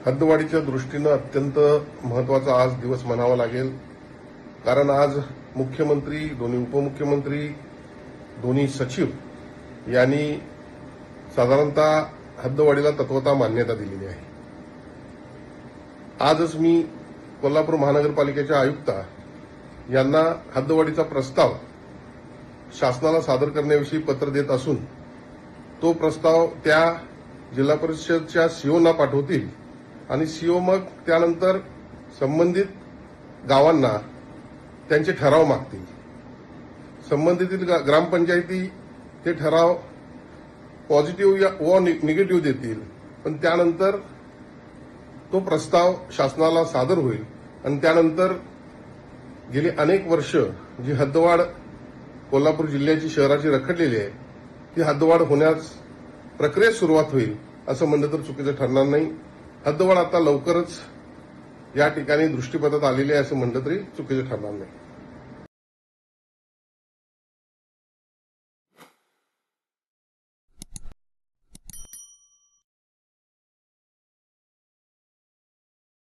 हद्दवाढीच्या दृष्टीनं अत्यंत महत्वाचा आज दिवस म्हणावा लागेल. कारण आज मुख्यमंत्री, दोन्ही उपमुख्यमंत्री, दोन्ही सचिव यांनी साधारणतः हद्दवाढीला तत्वतः मान्यता दिलेली आहे. आजच मी कोल्हापूर महानगरपालिकेच्या आयुक्ता यांना हद्दवाढीचा प्रस्ताव शासनाला सादर करण्याविषयी पत्र देत असून तो प्रस्ताव त्या जिल्हा परिषदच्या सीओना पाठवतील आणि सीओ मग त्यानंतर संबंधित गावांना त्यांचे ठराव मागतील. संबंधित ग्रामपंचायती ते ठराव पॉझिटिव्ह व निगेटिव्ह देतील, पण त्यानंतर तो प्रस्ताव शासनाला सादर होईल आणि त्यानंतर गेली अनेक वर्ष जी हद्दवाढ कोल्हापूर जिल्ह्याची शहराची रखडलेली आहे ती हद्दवाढ होण्यास प्रक्रियेत सुरुवात होईल असं म्हणलं तर चुकीचं ठरणार नाही. हद्दवाढ आता लवकरच या ठिकाणी दृष्टीपथात आलेली आहे असं म्हणलं तरी चुकीचं ठरणार नाही.